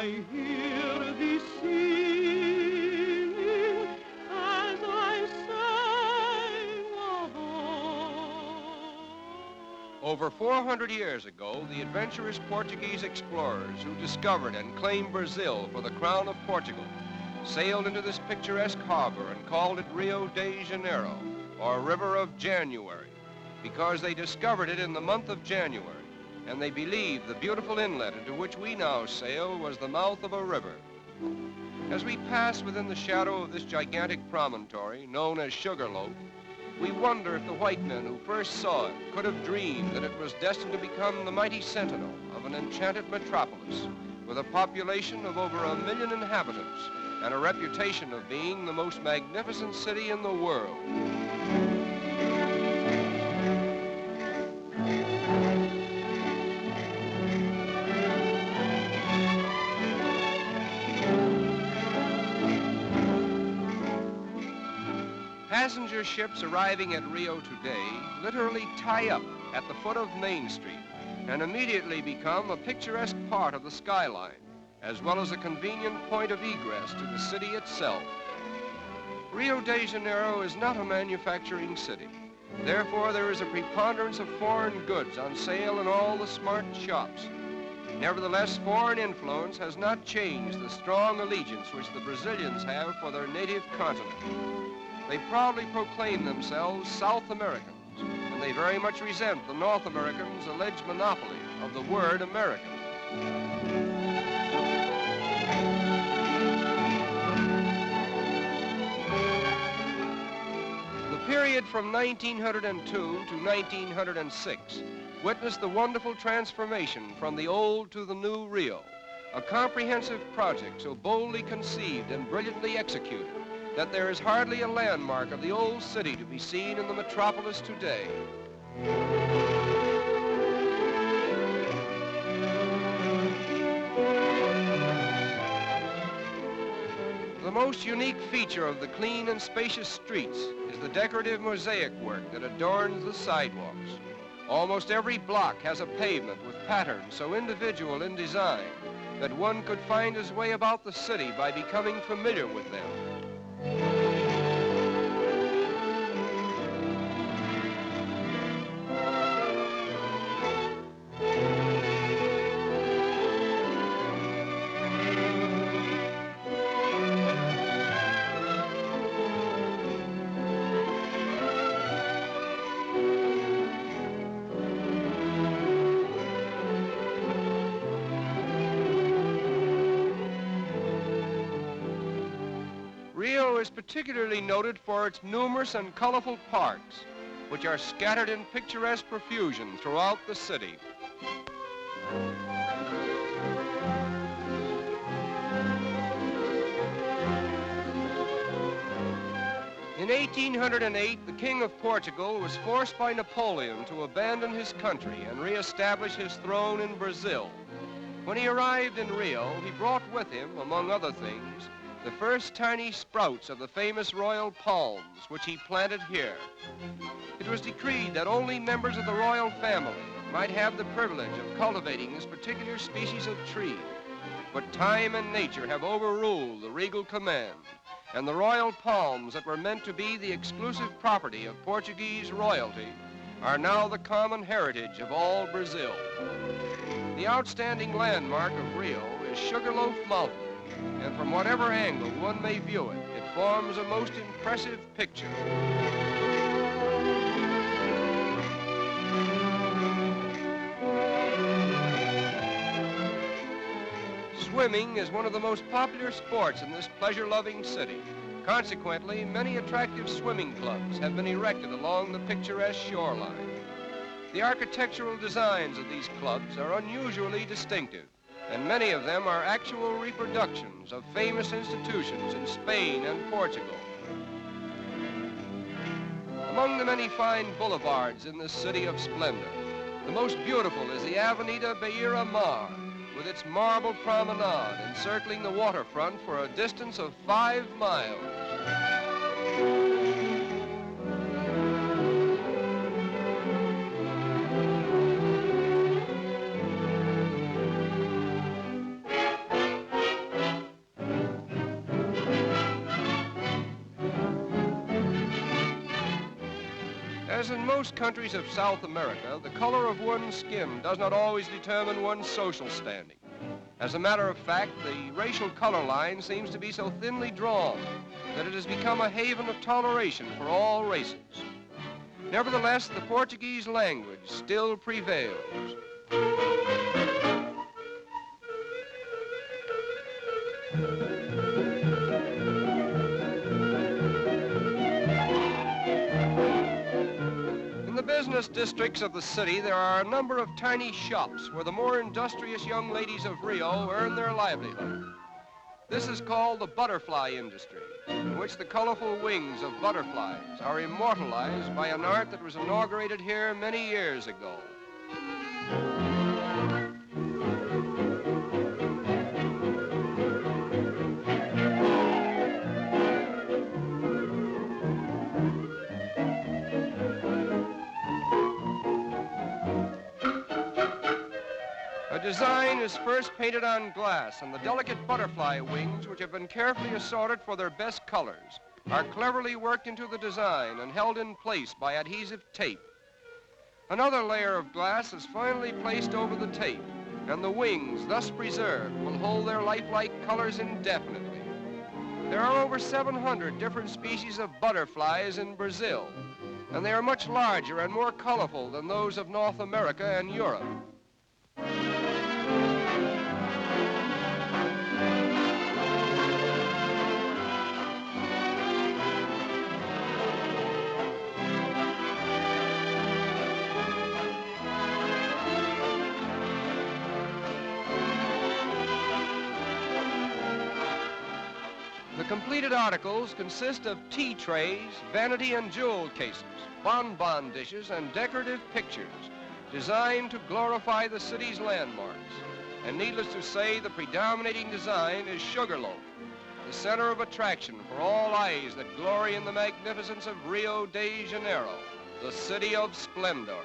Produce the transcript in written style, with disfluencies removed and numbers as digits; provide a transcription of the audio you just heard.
I hear thee singing as I sang above. Over 400 years ago, the adventurous Portuguese explorers who discovered and claimed Brazil for the crown of Portugal sailed into this picturesque harbor and called it Rio de Janeiro, or River of January, because they discovered it in the month of January, and they believed the beautiful inlet into which we now sail was the mouth of a river. As we pass within the shadow of this gigantic promontory, known as Sugarloaf, we wonder if the white men who first saw it could have dreamed that it was destined to become the mighty sentinel of an enchanted metropolis with a population of over 1 million inhabitants and a reputation of being the most magnificent city in the world. Passenger ships arriving at Rio today literally tie up at the foot of Main Street and immediately become a picturesque part of the skyline, as well as a convenient point of egress to the city itself. Rio de Janeiro is not a manufacturing city. Therefore, there is a preponderance of foreign goods on sale in all the smart shops. Nevertheless, foreign influence has not changed the strong allegiance which the Brazilians have for their native continent. They proudly proclaim themselves South Americans, and they very much resent the North Americans' alleged monopoly of the word American. The period from 1902 to 1906 witnessed the wonderful transformation from the old to the new Rio, a comprehensive project so boldly conceived and brilliantly executed that there is hardly a landmark of the old city to be seen in the metropolis today. The most unique feature of the clean and spacious streets is the decorative mosaic work that adorns the sidewalks. Almost every block has a pavement with patterns so individual in design that one could find his way about the city by becoming familiar with them. Rio is particularly noted for its numerous and colorful parks, which are scattered in picturesque profusion throughout the city. In 1808, the King of Portugal was forced by Napoleon to abandon his country and reestablish his throne in Brazil. When he arrived in Rio, he brought with him, among other things, the first tiny sprouts of the famous royal palms, which he planted here. It was decreed that only members of the royal family might have the privilege of cultivating this particular species of tree. But time and nature have overruled the regal command, and the royal palms that were meant to be the exclusive property of Portuguese royalty are now the common heritage of all Brazil. The outstanding landmark of Rio is Sugarloaf Mountain, and from whatever angle one may view it, it forms a most impressive picture. Swimming is one of the most popular sports in this pleasure-loving city. Consequently, many attractive swimming clubs have been erected along the picturesque shoreline. The architectural designs of these clubs are unusually distinctive, and many of them are actual reproductions of famous institutions in Spain and Portugal. Among the many fine boulevards in this city of splendor, the most beautiful is the Avenida Beira-Mar, with its marble promenade encircling the waterfront for a distance of 5 miles. As in most countries of South America, the color of one's skin does not always determine one's social standing. As a matter of fact, the racial color line seems to be so thinly drawn that it has become a haven of toleration for all races. Nevertheless, the Portuguese language still prevails. In the business districts of the city, there are a number of tiny shops where the more industrious young ladies of Rio earn their livelihood. This is called the butterfly industry, in which the colorful wings of butterflies are immortalized by an art that was inaugurated here many years ago. A design is first painted on glass, and the delicate butterfly wings, which have been carefully assorted for their best colors, are cleverly worked into the design and held in place by adhesive tape. Another layer of glass is finally placed over the tape, and the wings, thus preserved, will hold their lifelike colors indefinitely. There are over 700 different species of butterflies in Brazil, and they are much larger and more colorful than those of North America and Europe. The completed articles consist of tea trays, vanity and jewel cases, bonbon dishes, and decorative pictures designed to glorify the city's landmarks. And needless to say, the predominating design is Sugarloaf, the center of attraction for all eyes that glory in the magnificence of Rio de Janeiro, the city of Splendour.